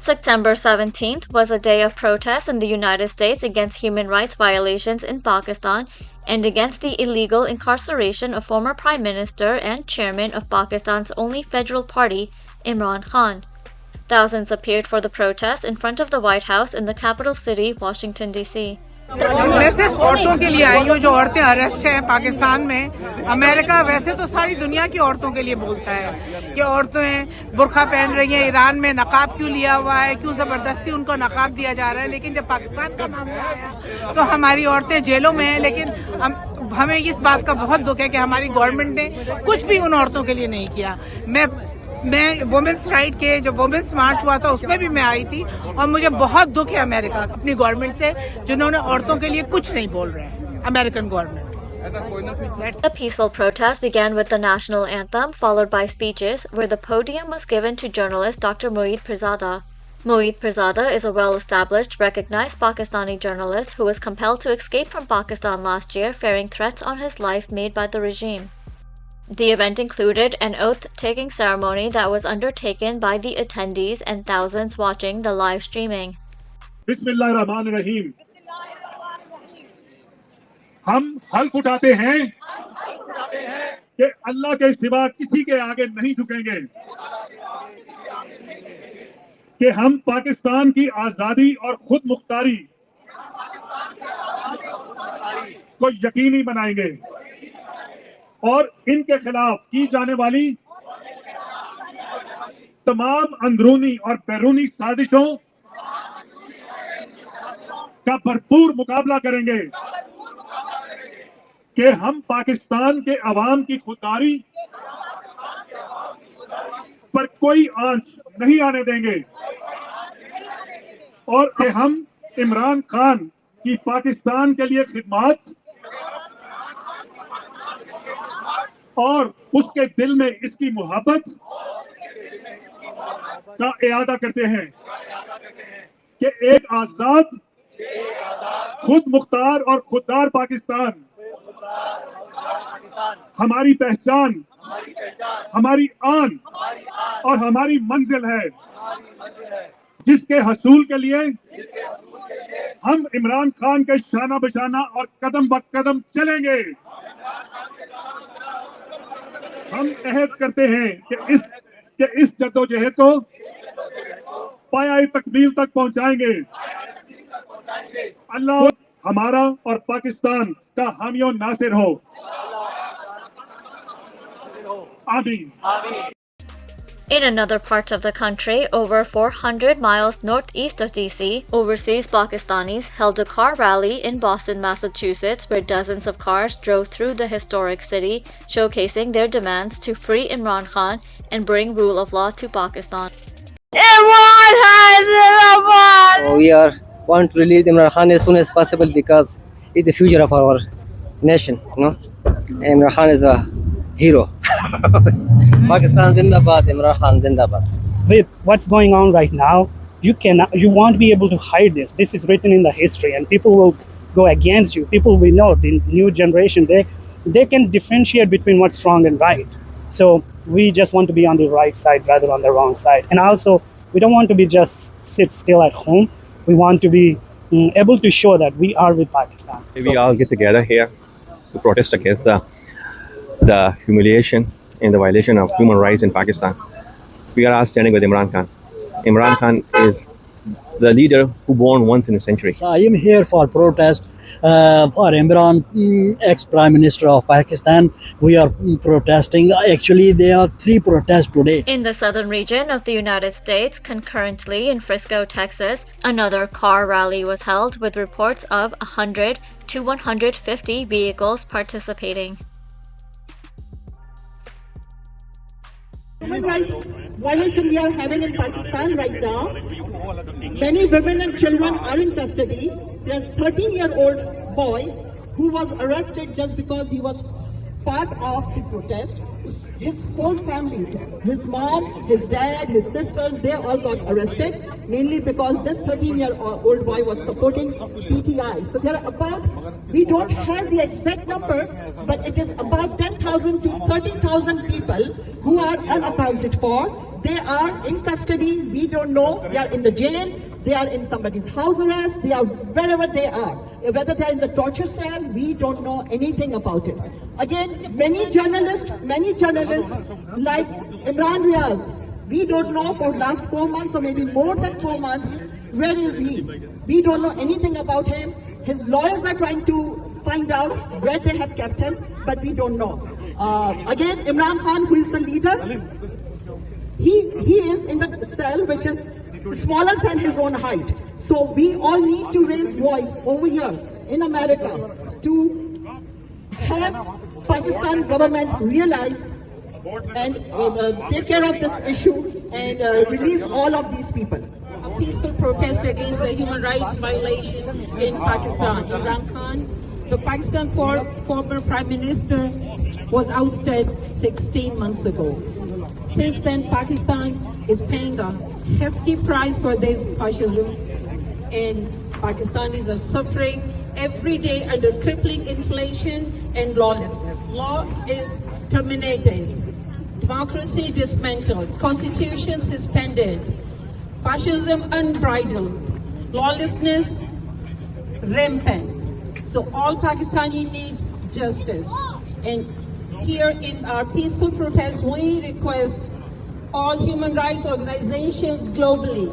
September 17th was a day of protest in the United States against human rights violations in Pakistan and against the illegal incarceration of former Prime Minister and chairman of Pakistan's only federal party, Imran Khan. Thousands appeared for the protest in front of the White House in the capital city, Washington, D.C. मैं सिर्फ औरतों के लिए आई हूँ जो औरतें arrest हैं पाकिस्तान में। अमेरिका वैसे तो सारी दुनिया की औरतों के लिए बोलता है कि औरतें बुर्का पहन रही हैं, ईरान में नकाब क्यों लिया हुआ है, क्यों जबरदस्ती उनको नकाब दिया जा रहा है। लेकिन जब पाकिस्तान का मामला आया तो हमारी औरतें जेलों में हैं। लेकिन हमें इस बात का बहुत दुख है कि हमारी गवर्नमेंट ने कुछ भी उन औरतों के लिए नहीं किया। मैं वुमेन्स राइट के जो वुमेन्स मार्च हुआ था उसमें भी मैं आई थी और मुझे बहुत दुख है अमेरिका अपनी गवर्नमेंट से जिन्होंने औरतों के लिए कुछ नहीं बोल रहे हैं। American government. The peaceful protest began with the national anthem followed by speeches where the podium was given to journalist Dr. Moeed Pirzada. Moeed Pirzada is a well-established, recognized Pakistani journalist who was compelled to escape from Pakistan last year fearing threats on his life made by the regime. The event included an oath-taking ceremony that was undertaken by the attendees and thousands watching the live streaming. बिस्मिल्लाहिर्रहमानिर्रहीम। हम हल्फ उठाते हैं कि अल्लाह के सिवा किसी के आगे नहीं झुकेंगे, कि हम पाकिस्तान की आजादी और खुद मुख्तारी को यकीनी बनाएंगे और इनके खिलाफ की जाने वाली तमाम अंदरूनी और बैरूनी साजिशों का भरपूर मुकाबला करेंगे कि हम पाकिस्तान के अवाम की खुददारी पर कोई आंच नहीं आने देंगे और कि हम इमरान खान की पाकिस्तान के लिए खिदमत और उसके दिल में इसकी मोहब्बत का इरादा करते हैं कि एक आजाद, खुद मुख्तार और खुददार पाकिस्तान हमारी पहचान, हमारी आन और हमारी मंजिल है, जिसके हसूल के लिए हम इमरान खान के शाना बशाना और कदम ब कदम चलेंगे। हम अहद करते हैं कि इस जद्दोजहद को पाया तकमील तक पहुंचाएंगे। अल्लाह हमारा और पाकिस्तान का हामी और नासिर हो। आमीन। In another part of the country, over 400 miles northeast of DC, overseas Pakistanis held a car rally in Boston, Massachusetts, where dozens of cars drove through the historic city, showcasing their demands to free Imran Khan and bring rule of law to Pakistan. Imran Khan! We want to release Imran Khan as soon as possible because he's the future of our nation. Imran Khan is a hero. Pakistan Zindabad, Imran Khan Zindabad. With what's going on right now, you won't be able to hide this. This is written in the history, and people will go against you. People will know, the new generation, they can differentiate between what's wrong and right. So we just want to be on the right side rather than on the wrong side. And also, we don't want to be just sit still at home. We want to be able to show that we are with Pakistan. We all get together here to protest against the humiliation and the violation of human rights in Pakistan. We are all standing with Imran Khan. Imran Khan is the leader who born once in a century. So I am here for protest for Imran, ex-Prime Minister of Pakistan. We are protesting. Actually, there are 3 protests today. In the southern region of the United States, concurrently in Frisco, Texas, another car rally was held with reports of 100 to 150 vehicles participating. Human rights violation we are having in Pakistan right now. Many women and children are in custody. There's a 13-year-old boy who was arrested just because he was part of the protest. His whole family, his mom, his dad, his sisters, they all got arrested, mainly because this 13-year-old boy was supporting PTI. So there are we don't have the exact number, but it is about 10,000 to 30,000 people who are unaccounted for. They are in custody. We don't know. They are in the jail. They are in somebody's house arrest. They are wherever they are. Whether they are in the torture cell, we don't know anything about it. Again, many journalists like Imran Riaz, we don't know for last 4 months or maybe more than 4 months, where is he? We don't know anything about him. His lawyers are trying to find out where they have kept him, but we don't know. Again, Imran Khan, who is the leader, he is in the cell which is smaller than his own height. So we all need to raise voice over here in America to have Pakistan government realize and take care of this issue and release all of these people. A peaceful protest against the human rights violation in Pakistan. Imran Khan, the Pakistan former Prime Minister, was ousted 16 months ago. Since then, Pakistan is paying a hefty price for this fascism, and Pakistanis are suffering every day under crippling inflation and lawlessness. Law is terminated, democracy dismantled, constitution suspended, fascism unbridled, lawlessness rampant. So all Pakistani needs justice. And here in our peaceful protest, we request all human rights organizations globally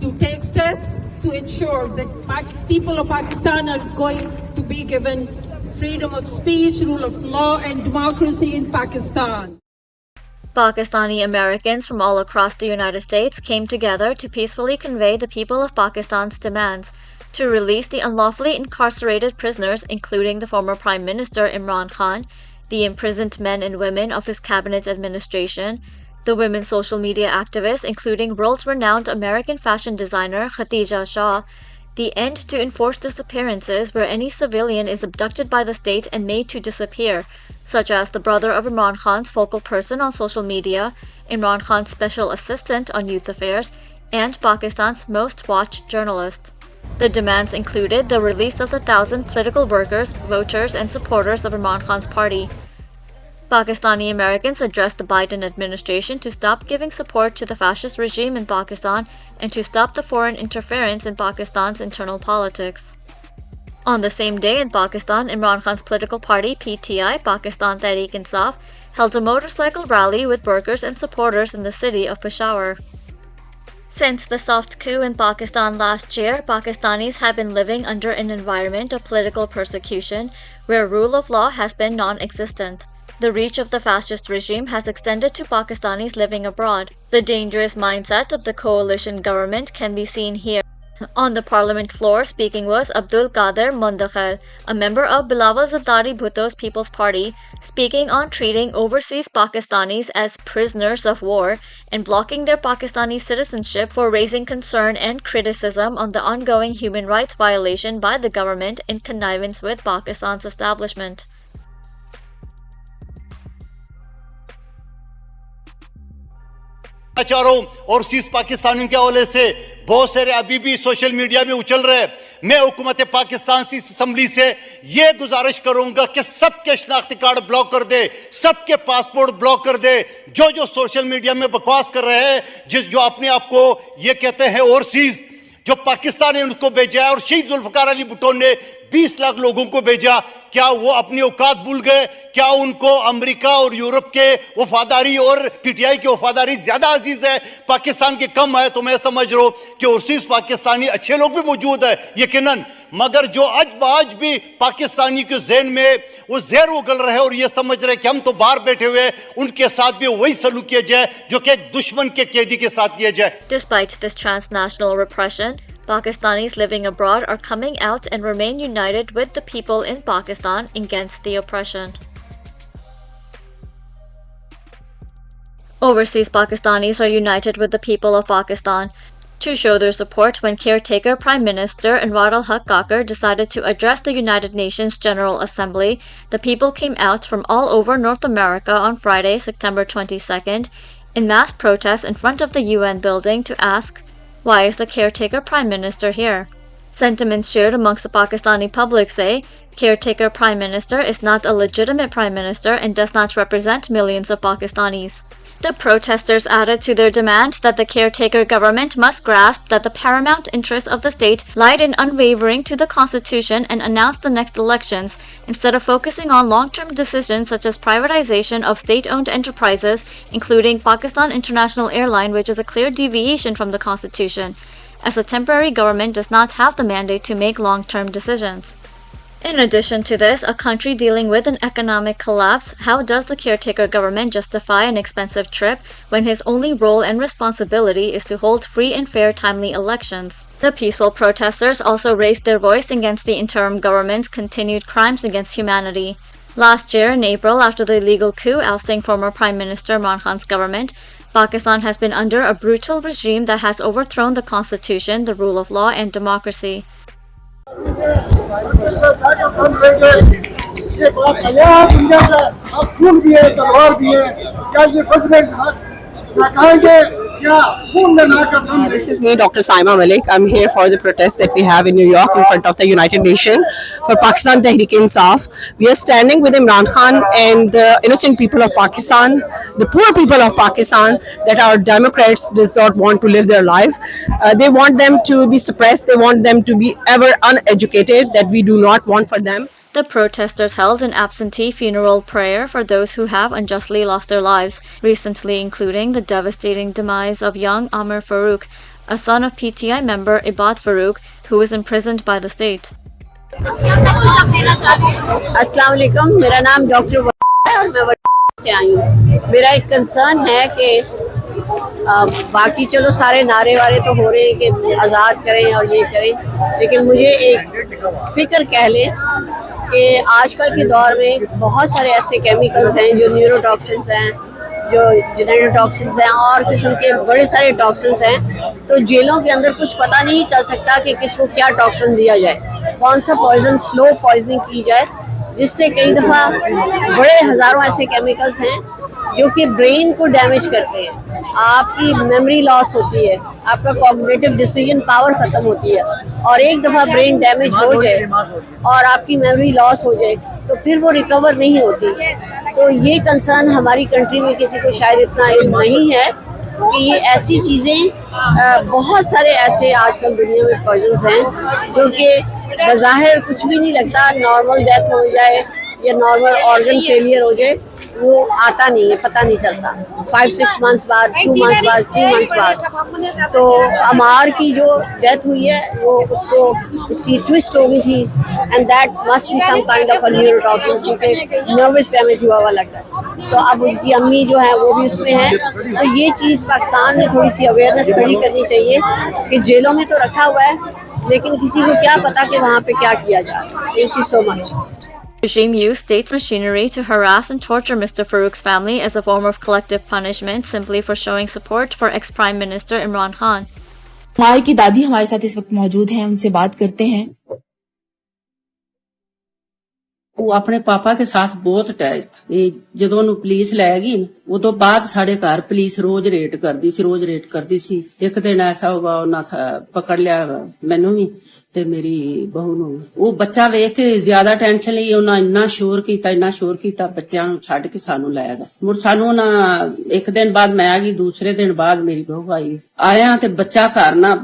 to take steps to ensure that people of Pakistan are going to be given freedom of speech, rule of law, and democracy in Pakistan. Pakistani Americans from all across the United States came together to peacefully convey the people of Pakistan's demands to release the unlawfully incarcerated prisoners, including the former Prime Minister Imran Khan, the imprisoned men and women of his cabinet administration, the women social media activists, including world-renowned American fashion designer Khatija Shah, the end to enforced disappearances where any civilian is abducted by the state and made to disappear, such as the brother of Imran Khan's focal person on social media, Imran Khan's special assistant on youth affairs, and Pakistan's most watched journalist. The demands included the release of the 1,000 political workers, voters, and supporters of Imran Khan's party. Pakistani Americans addressed the Biden administration to stop giving support to the fascist regime in Pakistan and to stop the foreign interference in Pakistan's internal politics. On the same day in Pakistan, Imran Khan's political party PTI, Pakistan Tahreek-e-Insaf, held a motorcycle rally with workers and supporters in the city of Peshawar. Since the soft coup in Pakistan last year, Pakistanis have been living under an environment of political persecution where rule of law has been non-existent. The reach of the fascist regime has extended to Pakistanis living abroad. The dangerous mindset of the coalition government can be seen here. On the parliament floor, speaking was Abdul Qadir Mundakhil, a member of Bilawal Zardari Bhutto's People's Party, speaking on treating overseas Pakistanis as prisoners of war and blocking their Pakistani citizenship for raising concern and criticism on the ongoing human rights violation by the government in connivance with Pakistan's establishment. चारों और सीस पाकिस्तानियों के हवाले से बहुत सारे अभी भी सोशल मीडिया में उछल रहे हैं। मैं हुकूमत पाकिस्तान की असेंबली से ये गुजारिश करूंगा कि सबके शनाख्ती कार्ड ब्लॉक कर दे, सबके पासपोर्ट ब्लॉक कर दे। जो सोशल मीडिया में बकवास कर रहे हैं, जो अपने आप को ये कहते हैं ओवरसीज, जो पाकिस्तान ने उनको भेजा है और शहीद जुल्फकार अली भुट्टो ने 20 लाख लोगों को भेजा, क्या वो अपनी औकात भूल गए? क्या उनको अमेरिका और यूरोप के वफादारी और पीटीआई की वफादारी ज्यादा अजीज है, पाकिस्तान की कम है? तो मैं समझ रहा हूं कि ओवरसीज पाकिस्तानी अच्छे लोग भी मौजूद है यकीनन, मगर जो आज भी पाकिस्तानी के ज़हन में वो जहर उगल रहे और ये समझ रहे कि हम तो बाहर बैठे हुए, उनके साथ भी वही सलूक किया जाए जो कि एक दुश्मन के कैदी के साथ किया जाए। Despite this transnational repression, Pakistanis living abroad are coming out and remain united with the people in Pakistan against the oppression. Overseas Pakistanis are united with the people of Pakistan to show their support when caretaker Prime Minister Anwar al-Haq Kakar decided to address the United Nations General Assembly. The people came out from all over North America on Friday, September 22nd, in mass protest in front of the UN building to ask, why is the caretaker Prime Minister here? Sentiments shared amongst the Pakistani public say, caretaker Prime Minister is not a legitimate Prime Minister and does not represent millions of Pakistanis. The protesters added to their demand that the caretaker government must grasp that the paramount interest of the state lied in unwavering to the constitution and announce the next elections, instead of focusing on long-term decisions such as privatization of state-owned enterprises, including Pakistan International Airline, which is a clear deviation from the constitution, as a temporary government does not have the mandate to make long-term decisions. In addition to this, a country dealing with an economic collapse, how does the caretaker government justify an expensive trip when his only role and responsibility is to hold free and fair timely elections? The peaceful protesters also raised their voice against the interim government's continued crimes against humanity. Last year, in April, after the illegal coup ousting former Prime Minister Imran Khan's government, Pakistan has been under a brutal regime that has overthrown the constitution, the rule of law, and democracy. This is me, Dr. Saima Malik. I'm here for the protest that we have in New York in front of the United Nations for Pakistan Tahreek-e-Insaf. We are standing with Imran Khan and the innocent people of Pakistan, the poor people of Pakistan, that our Democrats does not want to live their life. They want them to be suppressed. They want them to be ever uneducated, that we do not want for them. The protesters held an absentee funeral prayer for those who have unjustly lost their lives, recently including the devastating demise of young Ammar Farooq, a son of PTI member Ibad Farooq, who was imprisoned by the state. अस्सलाम वालेकुम, मेरा नाम doctor है और मैं से आई हूँ। मेरा एक कंसर्न है कि बाकी चलो सारे नारे वारे तो हो रहे हैं कि आज़ाद करें और ये करें, लेकिन मुझे एक फ़िक्र कह लें कि आजकल के दौर में बहुत सारे ऐसे केमिकल्स हैं जो न्यूरोटॉक्सिन्स हैं, जो जेनेटोटॉक्सिन्स हैं और किस्म के बड़े सारे टॉक्सिन्स हैं। तो जेलों के अंदर कुछ पता नहीं चल सकता कि किसको क्या टॉक्सिन दिया जाए, कौन सा पॉइजन स्लो पॉइजनिंग की जाए, जिससे कई दफ़ा बड़े हज़ारों ऐसे केमिकल्स हैं जो कि ब्रेन को डैमेज करते हैं। आपकी मेमोरी लॉस होती है, आपका कॉग्निटिव डिसीजन पावर ख़त्म होती है, और एक दफ़ा ब्रेन डैमेज हो जाए और आपकी मेमोरी लॉस हो जाए तो फिर वो रिकवर नहीं होती। तो ये कंसर्न हमारी कंट्री में किसी को शायद इतना इल्म नहीं है कि ये ऐसी चीज़ें, बहुत सारे ऐसे आजकल दुनिया में पॉइजन्स हैं जो कि बज़ाहिर कुछ भी नहीं लगता, नॉर्मल डेथ हो जाए या नॉर्मल ऑर्गन फेलियर हो जाए, वो आता नहीं है, पता नहीं चलता। 5-6 मंथ्स बाद, 2 मंथ्स बाद, 3 मंथ्स बाद। तो अमार की जो डेथ हुई है वो उसकी ट्विस्ट हो गई थी, and that must be some kind of a neurotoxin, क्योंकि नर्वस डैमेज हुआ हुआ लगता है। तो अब उनकी अम्मी जो है वो भी उसमें है। तो ये चीज़ पाकिस्तान में थोड़ी सी अवेयरनेस खड़ी करनी चाहिए कि जेलों में तो रखा हुआ है, लेकिन किसी को क्या पता कि वहाँ पे क्या किया जा रहा है। Thank you so much. The regime used state's machinery to harass and torture Mr. Farooq's family as a form of collective punishment simply for showing support for ex-Prime Minister Imran Khan. Ammar की दादी हमारे साथ इस वक्त मौजूद हैं, उनसे बात करते हैं। ਉਹ ਆਪਣੇ ਪਾਪਾ के साथ बहुत अटैच था। ਜਦੋਂ ਉਹਨੂੰ ਪੁਲਿਸ ਲੈ ਗਈ ਉਦੋਂ ਬਾਅਦ ਸਾਡੇ ਘਰ ਪੁਲਿਸ ਰੋਜ਼ ਰੇਡ ਕਰਦੀ ਸੀ। ਇੱਕ ਦਿਨ ਐਸਾ ਹੋਗਾ ਉਹਨਾਂ ਪਕੜ ਲਿਆ ਮੈਨੂੰ ਵੀ ਤੇ ਮੇਰੀ ਬਹੂ ਨੂੰ। ਉਹ ਬੱਚਾ ਵੇਖ ਕੇ ਜ਼ਿਆਦਾ ਟੈਨਸ਼ਨ ਲਈ ਉਹਨਾਂ ਇੰਨਾ ਸ਼ੋਰ ਕੀਤਾ ਬੱਚਿਆਂ ਨੂੰ ਛੱਡ ਕੇ ਸਾਨੂੰ ਲੈ ਗਿਆ। ਮੁੜ ਸਾਨੂੰ ਨਾ ਇੱਕ ਦਿਨ ਬਾਅਦ ਮੈਂ ਆ ਗਈ, ਦੂਸਰੇ ਦਿਨ ਬਾਅਦ ਮੇਰੀ ਬਹੂ ਆਇਆ ਤੇ ਬੱਚਾ ਘਰ ਨਾ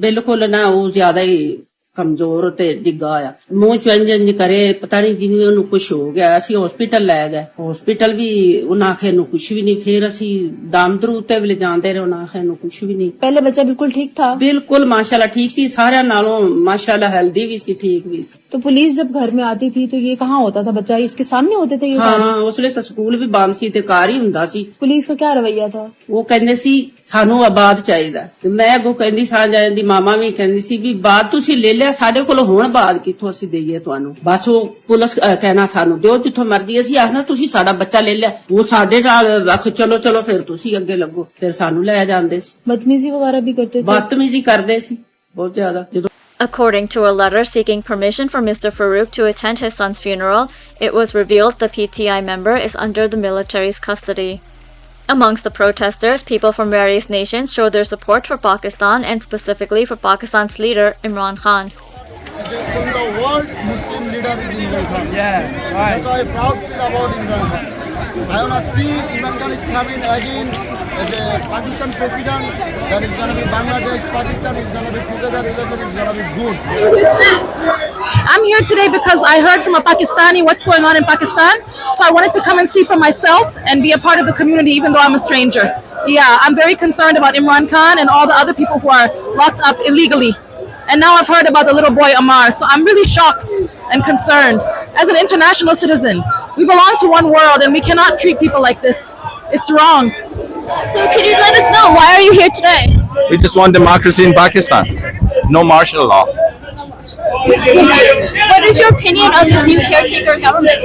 ਬਿਲਕੁਲ ਨਾ ਉਹ ਜ਼ਿਆਦਾ ਹੀ ਕਮਜ਼ੋਰ ਤੇ ਡਿੱਗਾ ਆ, ਮੂੰਹ ਚ ਇੰਜ ਕਰੇ ਪਤਾ ਨਹੀਂ ਜਿਵੇਂ ਉਹਨੂੰ ਕੁਛ ਹੋ ਗਿਆ। ਅਸੀਂ ਹਸਪੀਟਲ ਲੈ ਗਏ, ਹਸਪੀਟਲ ਵੀ ਉਹਨਾਂ ਆਖੇ ਨੂੰ ਕੁਛ ਵੀ ਨਹੀਂ। ਫਿਰ ਅਸੀਂ ਦਾਮਦਰੂ ਤੇ ਵੀ ਲੈ ਜਾਂਦੇ ਰਹੇ, ਉਹਨਾਂ ਆਖੇ ਨੂੰ ਕੁਛ ਵੀ ਨਹੀਂ। पहले बच्चा बिल्कुल ठीक था? बिल्कुल माशाल्लाह ठीक सी, सारे नालों माशाल्लाह हेल्दी भी सी, ठीक भी सी। तो पुलिस जब घर में आती थी तो ये कहाँ होता था बच्चा, इसके सामने होते थे ये सारे? हाँ, उसले तो स्कूल भी बंद सी ते घर ही हुंदा सी। पुलिस का क्या रवैया था? वो कहंदे सी सानू आबाद चाहिदा, ते मैं अगों कहंदी सा जांदी मामा भी कहंदी सी भी बात तुसी ले लिया साडे कोल, हुण बात किथों असीं देईए तुहानू। बस वो पुलिस कहना सानू दिओ जिथों मर्जी, असीं आखना तुसी साडा बच्चा ले लिया, वो साडे नाल चलो फिर तुसी अगे लगो, फिर सानू ले जांदे सी। बदतमीजी वगैरह भी करते थे? बदतमीजी करदे सी बहुत ज्यादा। According to a letter seeking permission from Mr. Farooq to attend his son's funeral, it was revealed the PTI member is under the military's custody. Amongst the protesters, people from various nations showed their support for Pakistan and specifically for Pakistan's leader, Imran Khan. From the world, Muslim leader is Imran Khan. Yeah, right. That's why I proud about Imran Khan. I want to see Imran Khan is coming again as a Pakistan president. That is going to be Bangladesh, Pakistan is going to be together, relation is going to be good. I'm here today because I heard from a Pakistani what's going on in Pakistan. So I wanted to come and see for myself and be a part of the community even though I'm a stranger. Yeah, I'm very concerned about Imran Khan and all the other people who are locked up illegally. And now I've heard about the little boy Ammar. So I'm really shocked and concerned. As an international citizen, we belong to one world and we cannot treat people like this. It's wrong. So could you let us know, why are you here today? We just want democracy in Pakistan. No martial law. What is your opinion of this new caretaker government?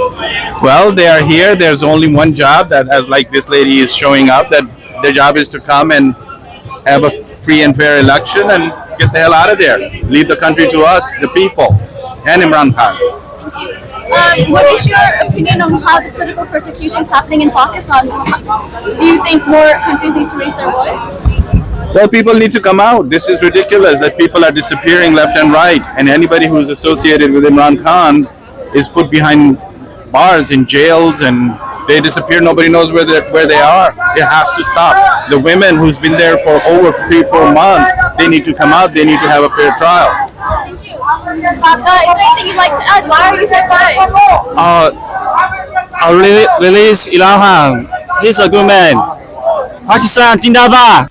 Well, they are here. There's only one job, that as like this lady is showing up, that their job is to come and have a free and fair election and get the hell out of there. Leave the country to us, the people, and Imran Khan. What is your opinion on how the political persecution is happening in Pakistan? Do you think more countries need to raise their voice? Well, people need to come out. This is ridiculous that people are disappearing left and right, and anybody who is associated with Imran Khan is put behind bars in jails, and they disappear. Nobody knows where they are. It has to stop. The women who's been there for over 3-4 months, they need to come out. They need to have a fair trial. Thank you. Is there anything you'd like to add? Why are you here today? I'll release Imran Khan. He's a good man. Pakistan, Zindabad.